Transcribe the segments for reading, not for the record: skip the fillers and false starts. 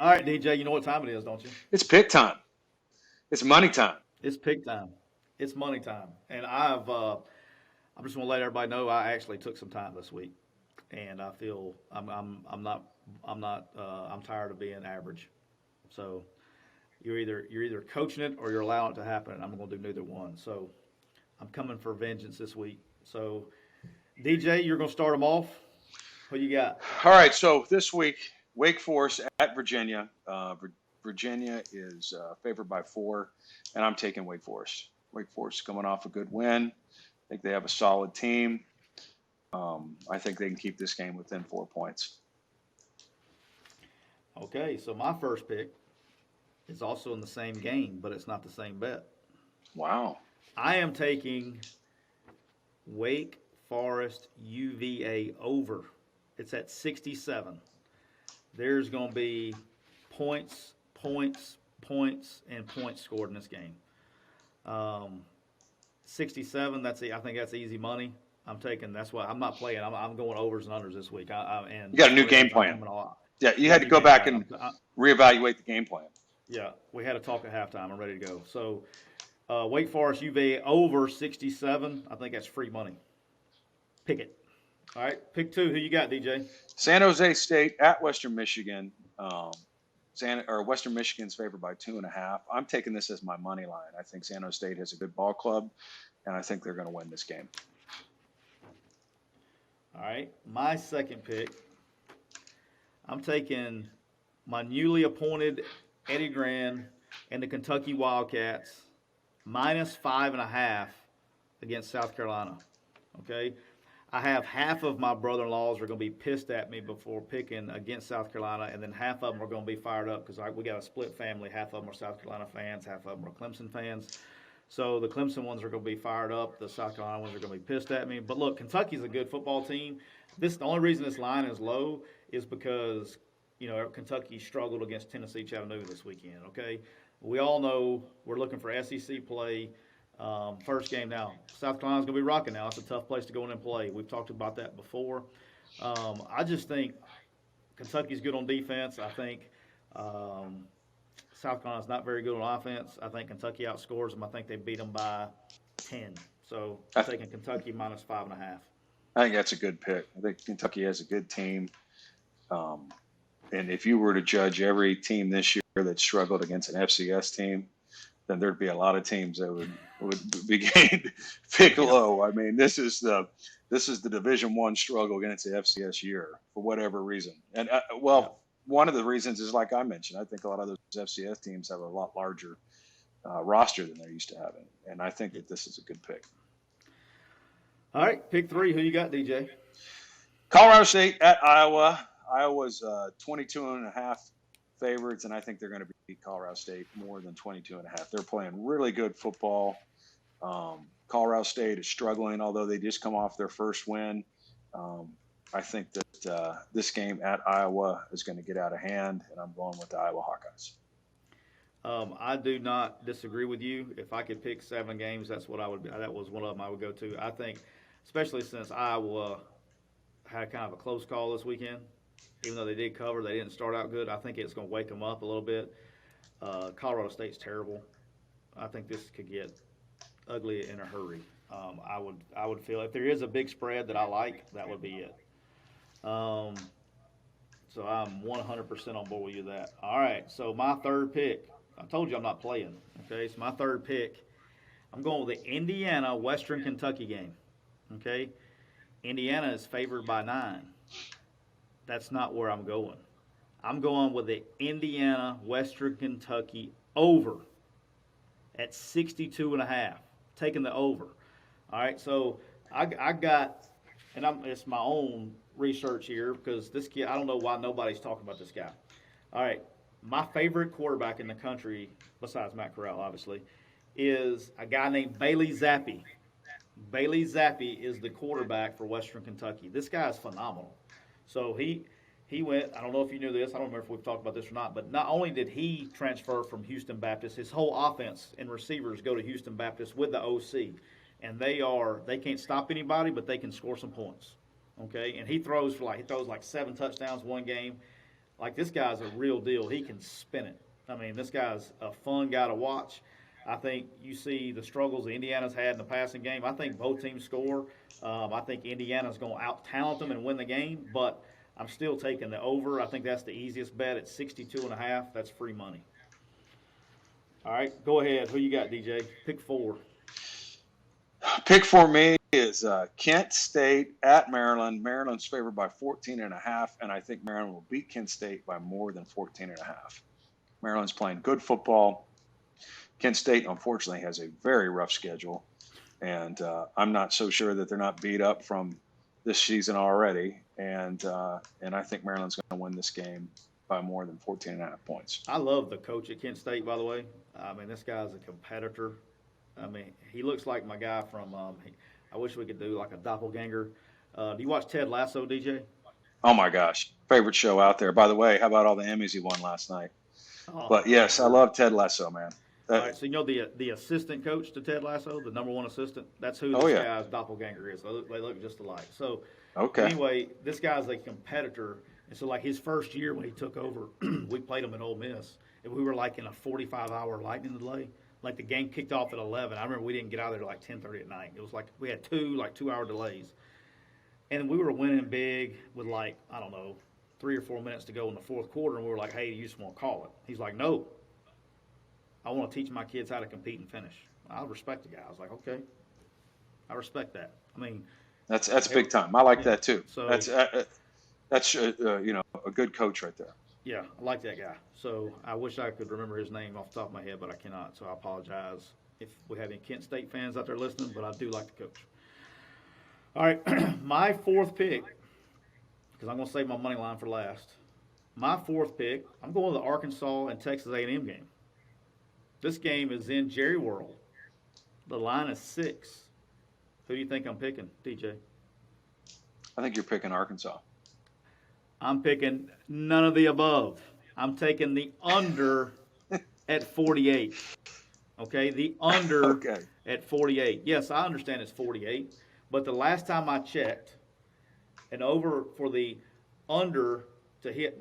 All right, DJ, you know what time it is, don't you? It's pick time. It's money time. It's pick time. It's money time. And I'm just going to let everybody know I actually took some time this week. And I feel I'm tired of being average. So you're either coaching it or you're allowing it to happen, and I'm going to do neither one. So I'm coming for vengeance this week. So DJ, you're going to start them off. Who you got? All right, so this week, Wake Forest at Virginia. Virginia is favored by 4, and I'm taking Wake Forest. Wake Forest coming off a good win. I think they have a solid team. I think they can keep this game within 4 points. Okay, so my first pick is also in the same game, but it's not the same bet. Wow. I am taking Wake Forest UVA over. It's at 67. There's going to be points, and points scored in this game. 67. I think that's easy money. I'm taking. That's why I'm not playing. I'm going overs and unders this week. And you got a new game plan. Yeah, you had to go back and reevaluate the game plan. Yeah, we had a talk at halftime. I'm ready to go. So, Wake Forest UVA over 67. I think that's free money. Pick it. All right, pick 2. Who you got, DJ? San Jose State at Western Michigan. Western Michigan's favored by 2.5. I'm taking this as my money line. I think San Jose State has a good ball club, and I think they're going to win this game. All right, my second pick. I'm taking my newly appointed Eddie Gran and the Kentucky Wildcats minus 5.5 against South Carolina. Okay. I have half of my brother-in-laws are going to be pissed at me before picking against South Carolina, and then half of them are going to be fired up because we got a split family. Half of them are South Carolina fans, half of them are Clemson fans. So the Clemson ones are going to be fired up. The South Carolina ones are going to be pissed at me. But look, Kentucky's a good football team. The only reason this line is low is because Kentucky struggled against Tennessee Chattanooga this weekend. Okay, we all know we're looking for SEC play. First game now. South Carolina's going to be rocking now. It's a tough place to go in and play. We've talked about that before. I just think Kentucky's good on defense. I think South Carolina's not very good on offense. I think Kentucky outscores them. I think they beat them by 10. So I'm taking Kentucky minus 5.5. I think that's a good pick. I think Kentucky has a good team. And if you were to judge every team this year that struggled against an FCS team, then there'd be a lot of teams that would begin pick low. I mean, this is the Division I struggle against the FCS year for whatever reason. And one of the reasons is like I mentioned. I think a lot of those FCS teams have a lot larger roster than they're used to having, and I think that this is a good pick. All right, pick 3. Who you got, DJ? Colorado State at Iowa. Iowa's 22.5 favorites, and I think they're going to beat Colorado State more than 22.5. They're playing really good football. Colorado State is struggling, although they just come off their first win. I think that this game at Iowa is going to get out of hand, and I'm going with the Iowa Hawkeyes. I do not disagree with you. If I could pick 7 games, that's what I would. That was one of them I would go to. I think, especially since Iowa had kind of a close call this weekend. Even though they did cover, they didn't start out good. I think it's going to wake them up a little bit. Colorado State's terrible. I think this could get ugly in a hurry. I would feel if there is a big spread that I like, that would be it. So I'm 100% on board with you that. All right, so my third pick. I told you I'm not playing. Okay, so my third pick, I'm going with the Indiana Western Kentucky game. Okay, Indiana is favored by 9. That's not where I'm going. I'm going with the Indiana Western Kentucky over at 62.5. Taking the over. All right, so I got, and it's my own research here because this kid, I don't know why nobody's talking about this guy. All right, my favorite quarterback in the country, besides Matt Corral, obviously, is a guy named Bailey Zappi. Bailey Zappi is the quarterback for Western Kentucky. This guy is phenomenal. So he went, I don't know if you knew this, I don't remember if we've talked about this or not, but not only did he transfer from Houston Baptist, his whole offense and receivers go to Houston Baptist with the OC. And they can't stop anybody, but they can score some points. Okay? And he throws like 7 touchdowns one game. Like, this guy's a real deal. He can spin it. I mean, this guy's a fun guy to watch. I think you see the struggles Indiana's had in the passing game. I think both teams score. I think Indiana's going to out-talent them and win the game, but I'm still taking the over. I think that's the easiest bet at 62.5. That's free money. All right, go ahead. Who you got, DJ? Pick 4. Pick for me is Kent State at Maryland. Maryland's favored by 14.5, and I think Maryland will beat Kent State by more than 14.5. Maryland's playing good football. Kent State, unfortunately, has a very rough schedule, and I'm not so sure that they're not beat up from this season already. And I think Maryland's going to win this game by more than 14.5 points. I love the coach at Kent State, by the way. I mean, this guy's a competitor. I mean, he looks like my guy from I wish we could do like a doppelganger. Do you watch Ted Lasso, DJ? Oh, my gosh. Favorite show out there. By the way, how about all the Emmys he won last night? Oh, but, yes, I love Ted Lasso, man. All right, so you know the assistant coach to Ted Lasso, the number 1 assistant? That's who this guy's doppelganger is. They look just alike. So anyway, this guy's a competitor. And so, like, his first year when he took over, we played him in Ole Miss. And we were, like, in a 45-hour lightning delay. Like, the game kicked off at 11. I remember we didn't get out of there till like 10:30 at night. It was like we had 2-hour delays. And we were winning big with, like, I don't know, 3 or 4 minutes to go in the fourth quarter. And we were like, hey, you just want to call it. He's like, no. I want to teach my kids how to compete and finish. I respect the guy. I was like, okay. I respect that. I mean. That's big time. I like that, too. So, that's a good coach right there. Yeah, I like that guy. So I wish I could remember his name off the top of my head, but I cannot. So I apologize if we have any Kent State fans out there listening, but I do like the coach. All right, my 4th pick, because I'm going to save my money line for last. My 4th pick, I'm going with the Arkansas and Texas A&M game. This game is in Jerry World. The line is 6. Who do you think I'm picking, DJ? I think you're picking Arkansas. I'm picking none of the above. I'm taking the under at 48. Okay, the under at 48. Yes, I understand it's 48, but the last time I checked, an over for the under to hit,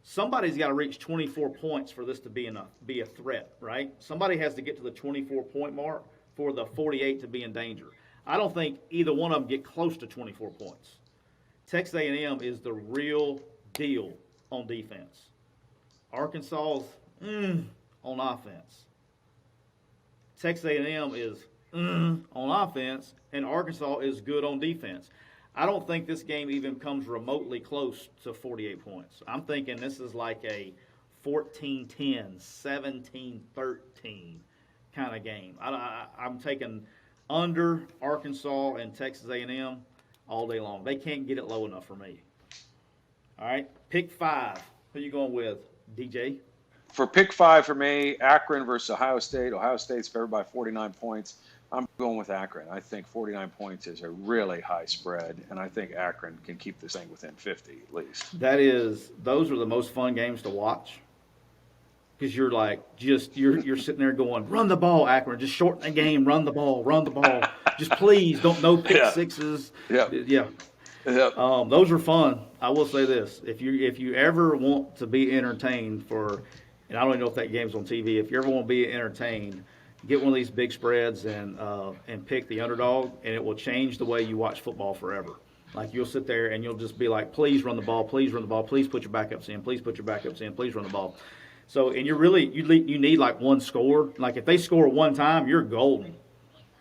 somebody's got to reach 24 points for this to be a threat, right? Somebody has to get to the 24-point mark for the 48 to be in danger. I don't think either one of them get close to 24 points. Texas A&M is the real deal on defense. Arkansas's on offense. Texas A&M is on offense, and Arkansas is good on defense. I don't think this game even comes remotely close to 48 points. I'm thinking this is like a 14-10, 17-13 kind of game. I'm taking under Arkansas and Texas A&M all day long. They can't get it low enough for me. All right, pick 5. Who you going with, DJ? For pick 5 for me, Akron versus Ohio State. Ohio State's favored by 49 points. I'm going with Akron. I think 49 points is a really high spread, and I think Akron can keep this thing within 50 at least. Those are the most fun games to watch. Because you're like, you're sitting there going, run the ball, Akron. Just shorten the game, run the ball. Just please, no pick sixes. Yeah. Those are fun. I will say this: if you ever want to be entertained and I don't even know if that game's on TV. If you ever want to be entertained, get one of these big spreads and pick the underdog, and it will change the way you watch football forever. Like, you'll sit there and you'll just be like, please run the ball, please run the ball, please put your backups in, please put your backups in, please run the ball. So, and you need like one score. Like, if they score one time, you're golden.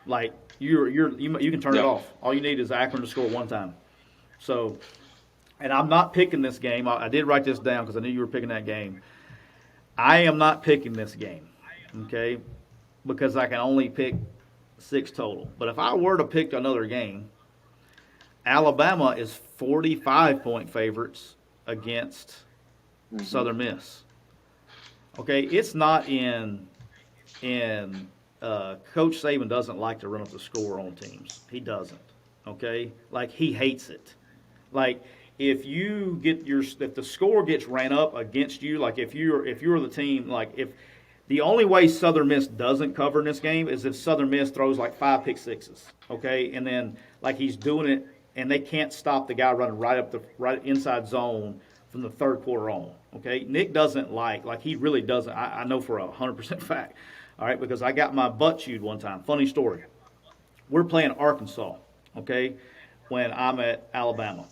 Like, you can turn it off. All you need is Akron to score one time. So, and I'm not picking this game. I did write this down because I knew you were picking that game. I am not picking this game, okay, because I can only pick 6 total. But if I were to pick another game, Alabama is 45-point favorites against Southern Miss. Okay, it's not in Coach Saban doesn't like to run up the score on teams. He doesn't. Okay, like, he hates it. Like, if the score gets ran up against you, like if you're the team, like, if the only way Southern Miss doesn't cover in this game is if Southern Miss throws like 5 pick sixes. Okay, and then like he's doing it, and they can't stop the guy running right inside zone from the third quarter on. Okay, Nick doesn't like he really doesn't. I know for 100% fact. All right, because I got my butt chewed one time. Funny story. We're playing Arkansas, okay, when I'm at Alabama.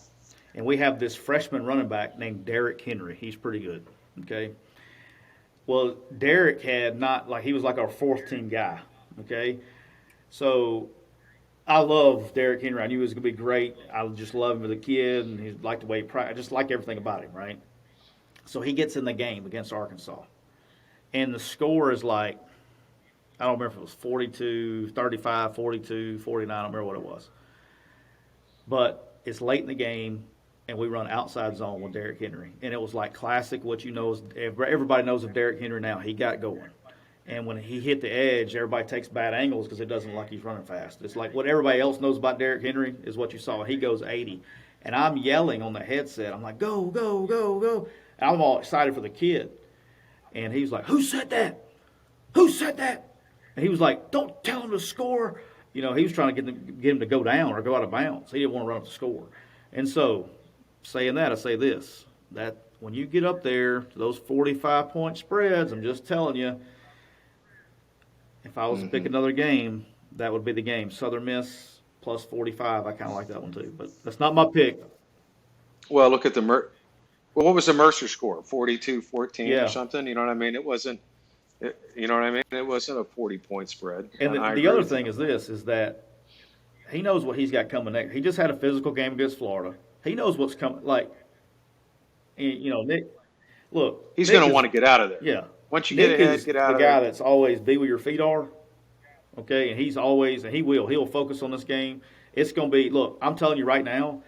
And we have this freshman running back named Derrick Henry. He's pretty good, okay. Well, Derrick had not he was like our fourth team guy, okay. So I love Derrick Henry. I knew he was going to be great. I just love him as a kid, and he liked the way he practiced. I just liked everything about him, right? So he gets in the game against Arkansas, and the score is like, I don't remember if it was 42, 35, 42, 49. I don't remember what it was. But it's late in the game, and we run outside zone with Derrick Henry. And it was like classic what you know is everybody knows of Derrick Henry now. He got going. And when he hit the edge, everybody takes bad angles because it doesn't look like he's running fast. It's like what everybody else knows about Derrick Henry is what you saw. He goes 80. And I'm yelling on the headset. I'm like, go, go, go, go. And I'm all excited for the kid. And he was like, who said that? Who said that? And he was like, don't tell him to score. He was trying to get him to go down or go out of bounds. He didn't want to run up the score. And so, saying that, I say this, that when you get up there to those 45-point spreads, I'm just telling you, if I was to pick another game, that would be the game. Southern Miss plus 45. I kind of like that one too. But that's not my pick. Well, look at well, what was the Mercer score? 42-14 Yeah. or something? You know what I mean? It wasn't. You know what I mean? It wasn't a 40-point spread. And the other thing is this, is that he knows what he's got coming next. He just had a physical game against Florida. He knows what's coming. Nick, look. He's going to want to get out of there. Yeah. Once you Nick get ahead, is get out the of guy there. that's always be where your feet are. Okay, and he'll focus on this game. It's going to be, look, I'm telling you right now,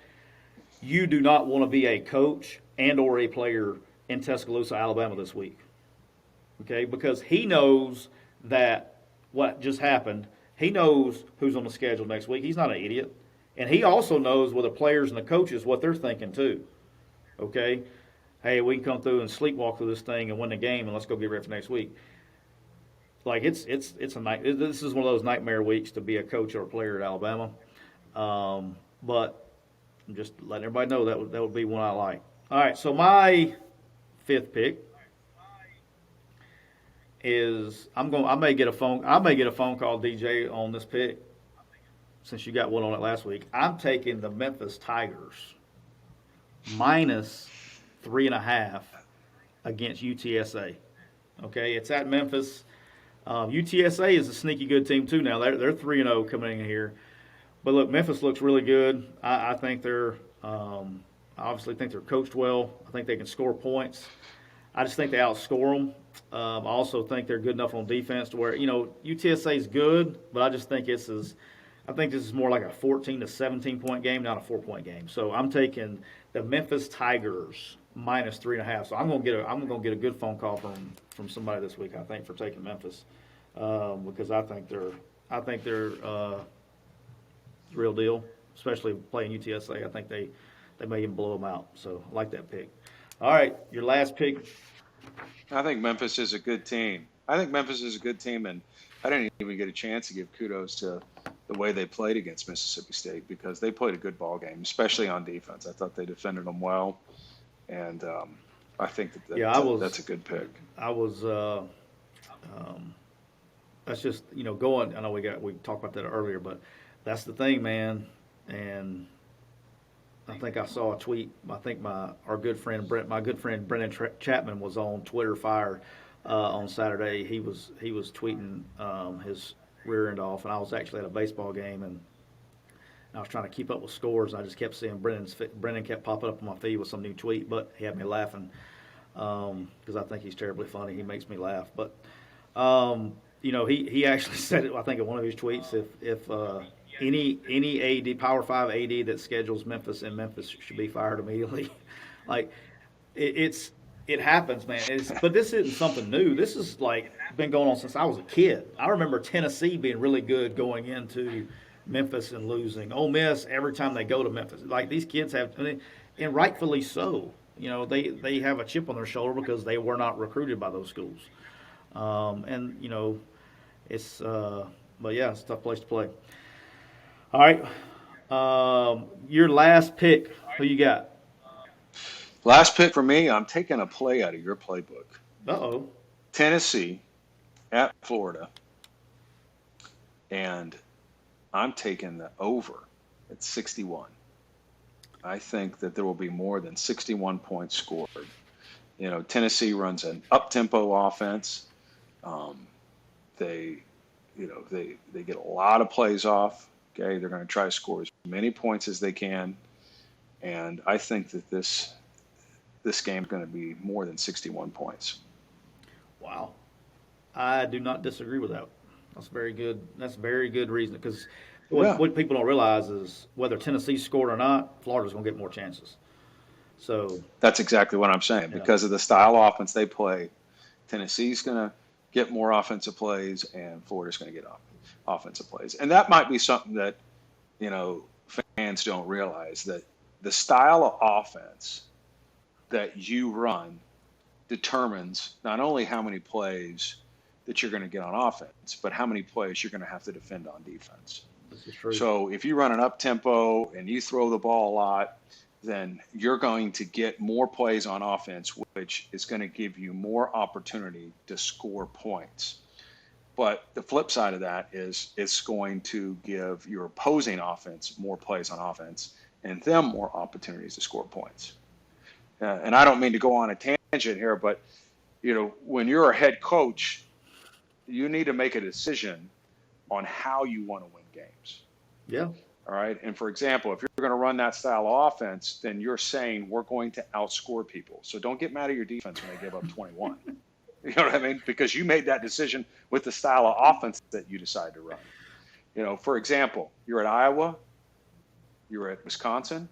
you do not want to be a coach and or a player in Tuscaloosa, Alabama this week. Okay, because he knows that what just happened. He knows who's on the schedule next week. He's not an idiot. And he also knows with the players and the coaches what they're thinking too. Okay? Hey, we can come through and sleepwalk through this thing and win the game, and let's go get ready for next week. Like it's a night. This is one of those nightmare weeks to be a coach or a player at Alabama. But I'm just letting everybody know that would be one I like. All right, so my fifth pick is I may get a phone call, DJ, on this pick since you got one on it last week. I'm taking the Memphis Tigers minus 3.5 against UTSA. Okay, it's at Memphis. UTSA is a sneaky good team too. Now they're 3-0 coming in here, but look, Memphis looks really good. I think they're obviously think they're coached well. I think they can score points. I just think they outscore them. I also think they're good enough on defense to where UTSA is good, but I just think this is more like a 14 to 17 point game, not a 4-point game. So I'm taking the Memphis Tigers minus 3.5. So I'm gonna get a good phone call from somebody this week, I think, for taking Memphis because I think they're the real deal, especially playing UTSA. I think they may even blow them out. So I like that pick. All right, your last pick. I think Memphis is a good team. And I didn't even get a chance to give kudos to the way they played against Mississippi State because they played a good ball game, especially on defense. I thought they defended them well, and I think that's a good pick. I was. That's just going. I know we talked about that earlier, but that's the thing, man. And I think I saw a tweet. I think my good friend Brennan Chapman was on Twitter fire on Saturday. He was tweeting his rear end off, and I was actually at a baseball game, and I was trying to keep up with scores. And I just kept seeing Brennan kept popping up on my feed with some new tweet, but he had me laughing because I think he's terribly funny. He makes me laugh, but he actually said it. I think in one of his tweets, if any AD, Power 5 AD that schedules Memphis in Memphis should be fired immediately. Like, it happens, man. But this isn't something new. This is been going on since I was a kid. I remember Tennessee being really good going into Memphis and losing. Ole Miss every time they go to Memphis. Like, these kids have, and rightfully so. They have a chip on their shoulder because they were not recruited by those schools. It's but yeah, it's a tough place to play. All right. Your last pick, who you got? Last pick for me, I'm taking a play out of your playbook. Uh-oh. Tennessee at Florida, and I'm taking the over at 61. I think that there will be more than 61 points scored. Tennessee runs an up-tempo offense. They get a lot of plays off. Okay, they're going to try to score as many points as they can, and I think that this game is going to be more than 61 points. Wow. I do not disagree with that. That's very good. That's very good reason, because what people don't realize is whether Tennessee scored or not, Florida's going to get more chances. So that's exactly what I'm saying. Yeah. Because of the style of offense they play, Tennessee's going to get more offensive plays, and Florida's going to get offensive plays. And that might be something that, fans don't realize, that the style of offense that you run determines not only how many plays that you're going to get on offense, but how many plays you're going to have to defend on defense. This is true. So if you run an up-tempo and you throw the ball a lot, then you're going to get more plays on offense, which is going to give you more opportunity to score points. But the flip side of that is it's going to give your opposing offense more plays on offense and them more opportunities to score points. And I don't mean to go on a tangent here, but when you're a head coach, you need to make a decision on how you want to win games. Yeah. All right. And for example, if you're going to run that style of offense, then you're saying we're going to outscore people. So don't get mad at your defense when they give up 21. You know what I mean? Because you made that decision with the style of offense that you decide to run. For example, you're at Iowa, you're at Wisconsin.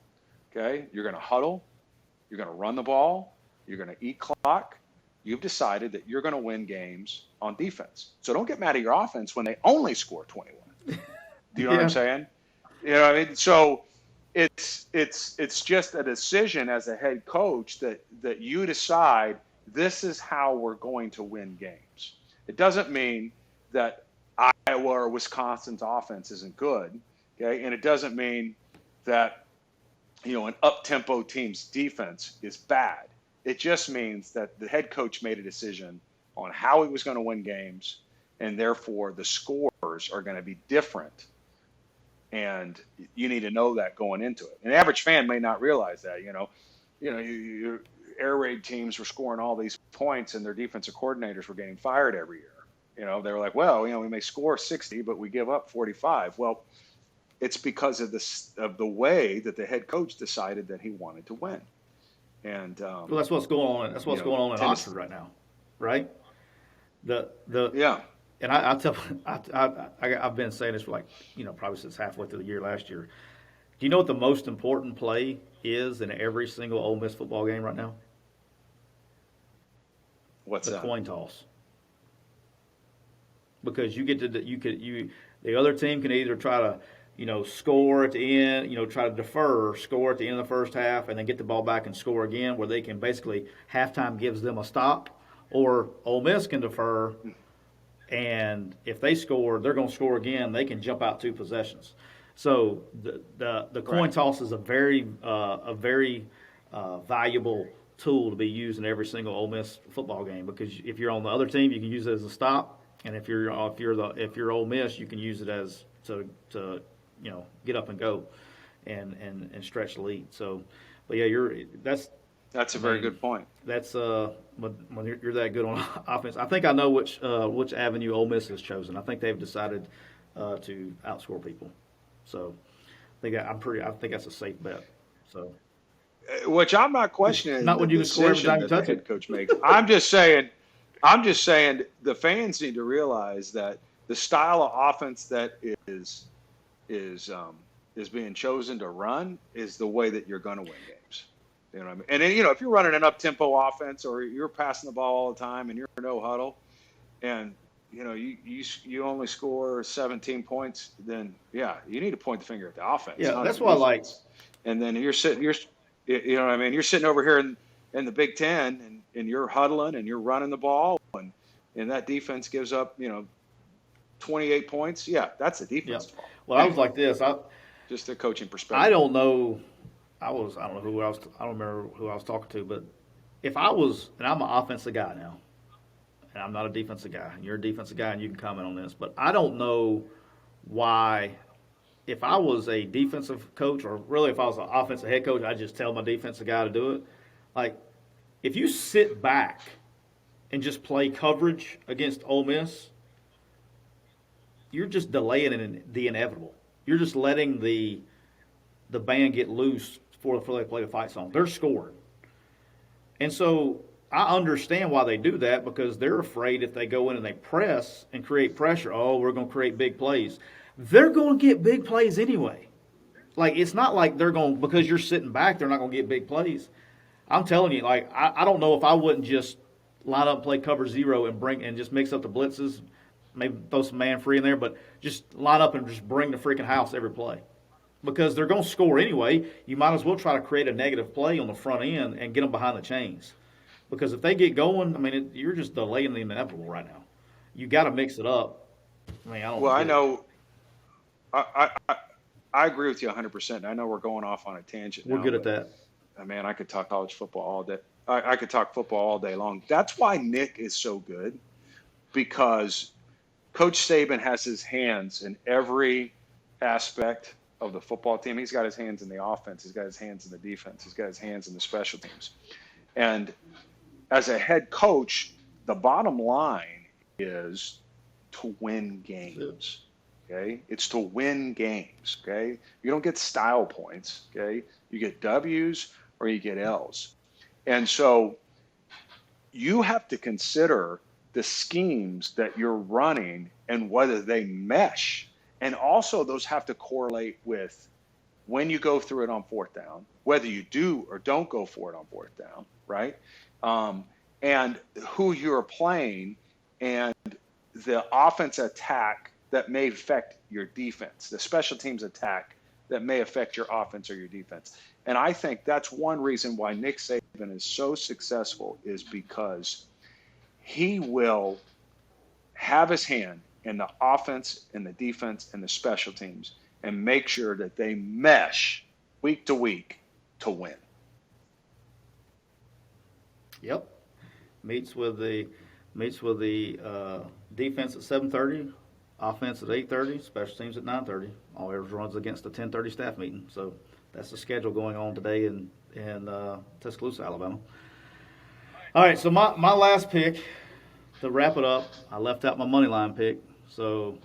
Okay. You're going to huddle. You're going to run the ball. You're going to eat clock. You've decided that you're going to win games on defense. So don't get mad at your offense when they only score 21. Do you know what I'm saying? You know what I mean? So it's just a decision as a head coach that you decide this is how we're going to win games. It doesn't mean that Iowa or Wisconsin's offense isn't good, okay? And it doesn't mean that an up-tempo team's defense is bad. It just means that the head coach made a decision on how he was going to win games, and therefore the scores are going to be different. And you need to know that going into it. An average fan may not realize that. Your air raid teams were scoring all these points, and their defensive coordinators were getting fired every year. They were like, well, we may score 60, but we give up 45. Well, it's because of the way that the head coach decided that he wanted to win. And well, that's what's going on. That's what's going on in Oxford right now, right? Yeah. And I've been saying this for probably since halfway through the year last year. Do you know what the most important play is in every single Ole Miss football game right now? What's the that? Coin toss. Because the other team can either try to score at the end, try to defer, score at the end of the first half, and then get the ball back and score again, where they can basically, halftime gives them a stop, or Ole Miss can defer, and if they score, they're going to score again. They can jump out 2 possessions. So the coin toss is a very valuable tool to be used in every single Ole Miss football game, because if you're on the other team, you can use it as a stop, and if you're Ole Miss, you can use it as to get up and go and stretch the lead. So, but yeah, that's a very good point. That's when you're that good on offense. I think I know which avenue Ole Miss has chosen. I think they've decided to outscore people. So, I think that's a safe bet. So, which I'm not questioning. Not when you can score every time you touch the head coach makes. I'm just saying the fans need to realize that the style of offense that is being chosen to run is the way that you're going to win games. You know what I mean? And then, if you're running an up-tempo offense, or you're passing the ball all the time and you're no huddle, and you only score 17 points, then yeah, you need to point the finger at the offense. Yeah, that's what I like. And then you're sitting over here in the Big Ten, and you're huddling and you're running the ball, and that defense gives up 28 points. Yeah, that's the defense fault. Well, I was like this. Just a coaching perspective. I don't know I don't know who I was, I don't remember who I was talking to, but if I was, and I'm an offensive guy now, and I'm not a defensive guy, and you're a defensive guy, and you can comment on this, but I don't know why, if I was a defensive coach, or really if I was an offensive head coach, I'd just tell my defensive guy to do it. Like, if you sit back and just play coverage against Ole Miss, you're just delaying the inevitable. You're just letting the band get loose before they play the fight song. They're scoring. And so I understand why they do that, because they're afraid if they go in and they press and create pressure, oh, we're going to create big plays. They're going to get big plays anyway. Like, it's not like they're going, because you're sitting back, they're not going to get big plays. I'm telling you, like, I don't know if I wouldn't just line up and play cover zero and just mix up the blitzes, maybe throw some man free in there, but just line up and just bring the freaking house every play. Because they're going to score anyway, you might as well try to create a negative play on the front end and get them behind the chains. Because if they get going, I mean, you're just delaying the inevitable right now. You got to mix it up. I mean, I know. I agree with you 100%. I know we're going off on a tangent. We're good at that. Man, I could talk college football all day. I could talk football all day long. That's why Nick is so good, because Coach Saban has his hands in every aspect of the football team. He's got his hands in the offense. He's got his hands in the defense. He's got his hands in the special teams. And as a head coach, the bottom line is to win games. Okay, it's to win games. Okay, you don't get style points. Okay, you get W's or you get L's, and so you have to consider the schemes that you're running and whether they mesh, and also those have to correlate with when you go through it on fourth down, whether you do or don't go for it on fourth down, right? And who you're playing and the offense attack that may affect your defense, the special teams attack that may affect your offense or your defense. And I think that's one reason why Nick Saban is so successful, is because he will have his hand in the offense and the defense and the special teams and make sure that they mesh week to week to win. Yep. Meets with the defense at 7:30, offense at 8:30, special teams at 9:30. All ours runs against the 10:30 staff meeting. So that's the schedule going on today in Tuscaloosa, Alabama. All right, so my last pick, to wrap it up, I left out my money line pick. So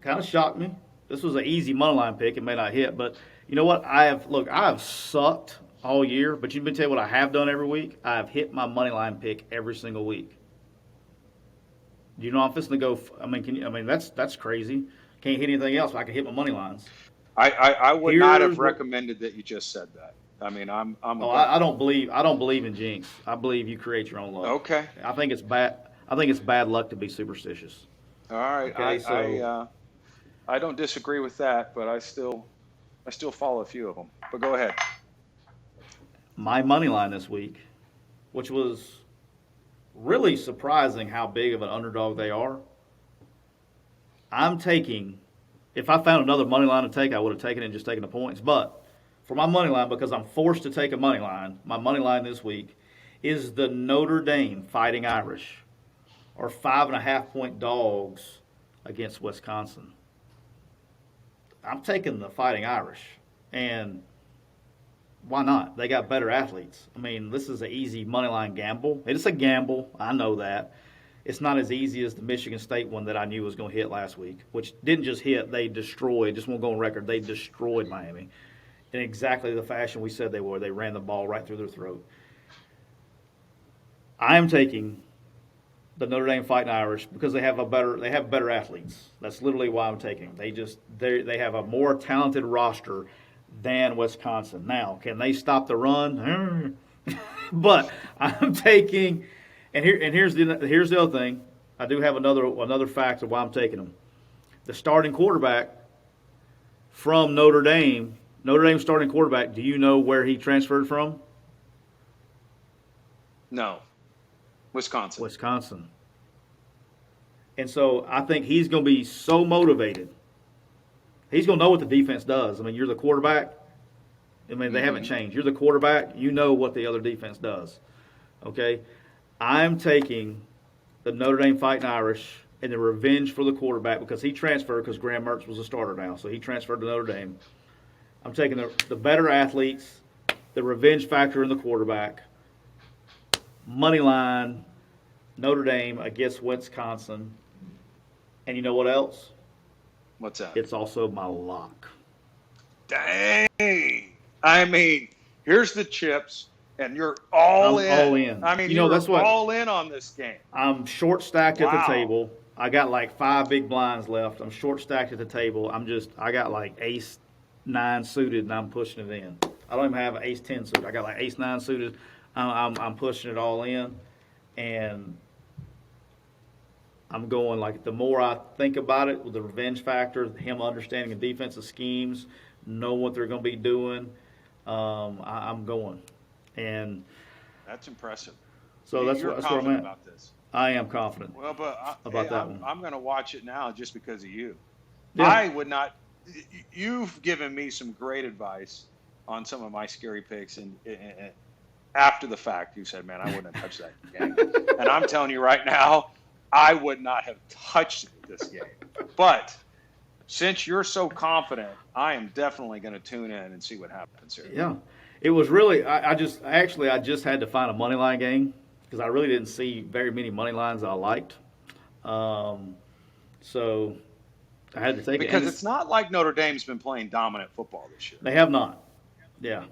kind of shocked me. This was an easy money line pick. It may not hit, but you know what? I have sucked all year, but you can tell you what I have done every week. I have hit my money line pick every single week. Do you know I'm fixing to go? That's crazy. Can't hit anything else. But I can hit my money lines. I would not have recommended that you just said that. I mean, I don't believe in jinx. I believe you create your own luck. Okay. I think it's bad luck to be superstitious. All right. Okay, I don't disagree with that, but I still follow a few of them. But go ahead. My money line this week, which was really surprising how big of an underdog they are. I'm taking, if I found another money line to take, I would have taken it and just taken the points. But for my money line, because I'm forced to take a money line, my money line this week is the Notre Dame Fighting Irish, or 5.5-point dogs against Wisconsin. I'm taking the Fighting Irish, and why not? They got better athletes. I mean, this is an easy money line gamble. It's a gamble. I know that. It's not as easy as the Michigan State one that I knew was going to hit last week, which didn't just hit. They destroyed. Just won't go on record. They destroyed Miami in exactly the fashion we said they were. They ran the ball right through their throat. I am taking the Notre Dame Fighting Irish because they have better athletes. That's literally why I'm taking them. They have a more talented roster than Wisconsin. Now, can they stop the run? But I'm taking, and here's the other thing. I do have another fact of why I'm taking them. The starting quarterback from Notre Dame starting quarterback. Do you know where he transferred from? No, Wisconsin. Wisconsin. And so I think he's going to be so motivated. He's going to know what the defense does. I mean, you're the quarterback. I mean, they haven't changed. You're the quarterback. You know what the other defense does. Okay? I'm taking the Notre Dame Fighting Irish and the revenge for the quarterback because he transferred because Graham Mertz was a starter now. So he transferred to Notre Dame. I'm taking the better athletes, the revenge factor in the quarterback, money line, Notre Dame against Wisconsin. And you know what else? What's that? It's also my lock. Dang. I mean, here's the chips, and you're all in. All in. I mean, that's what all in on this game. I'm short stacked at the Wow. table. I got like 5 big blinds left. I'm short stacked at the table. I got like ace 9 suited, and I'm pushing it in. I don't even have an ace 10 suited. I got like ace 9 suited. I'm pushing it all in, and I'm going like the more I think about it, with the revenge factor, him understanding the defensive schemes, know what they're going to be doing, I'm going, and that's impressive. So that's You're what confident I'm at. about this. I am confident. Well, but about that one. I'm going to watch it now just because of you. Yeah. I would not. You've given me some great advice on some of my scary picks, and after the fact, you said, "Man, I wouldn't have touched that game." And I'm telling you right now, I would not have touched this game. But since you're so confident, I am definitely going to tune in and see what happens here. Yeah, it was really. I just had to find a money line game because I really didn't see very many money lines I liked. So I had to take it because it's not like Notre Dame's been playing dominant football this year. They have not. Yeah,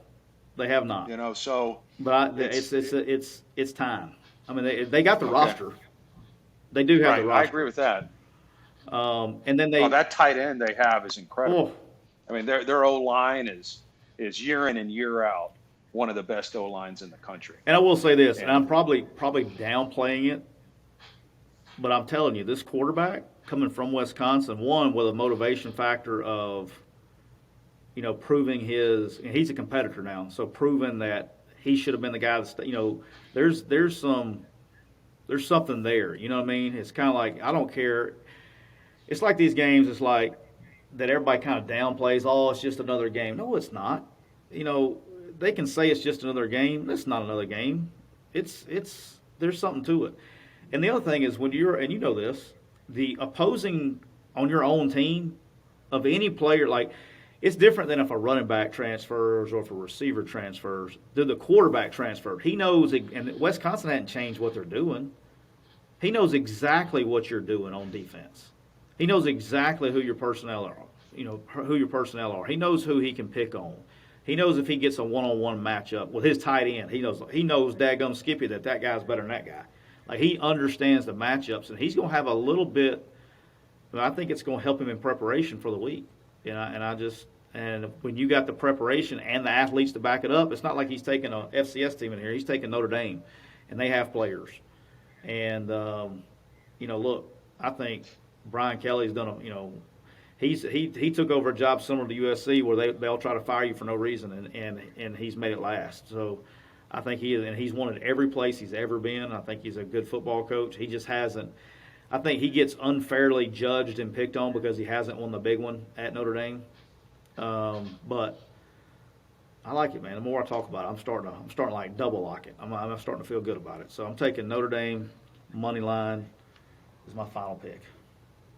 they have not. You know, so but it's time. I mean, they got the roster. They do have the roster. I agree with that. And then that tight end they have is incredible. Oh. I mean, their O line is year in and year out one of the best O lines in the country. And I will say this, and I'm probably downplaying it, but I'm telling you, this quarterback coming from Wisconsin, one with a motivation factor of, proving he's a competitor now, so proving that he should have been the guy that, there's something there. You know what I mean? It's kind of like, I don't care. It's like these games, it's like that everybody kind of downplays, it's just another game. No, it's not. They can say it's just another game. It's not another game. There's something to it. And the other thing is when and you know this, the opposing on your own team of any player, like it's different than if a running back transfers or if a receiver transfers. The quarterback transferred. He knows, and Wisconsin hadn't changed what they're doing. He knows exactly what you're doing on defense. He knows exactly who your personnel are. He knows who he can pick on. He knows if he gets a one-on-one matchup with his tight end. He knows daggum Skippy that guy's better than that guy. Like he understands the matchups, and he's going to have a little bit. I think it's going to help him in preparation for the week. And when you got the preparation and the athletes to back it up, it's not like he's taking a FCS team in here. He's taking Notre Dame, and they have players. And look, I think Brian Kelly's done he took over a job similar to USC where they'll try to fire you for no reason, and he's made it last. So I think he's won at every place he's ever been. I think he's a good football coach. He just hasn't. I think he gets unfairly judged and picked on because he hasn't won the big one at Notre Dame. But I like it, man. The more I talk about it, I'm starting to like double lock it. I'm starting to feel good about it. So I'm taking Notre Dame money line is my final pick.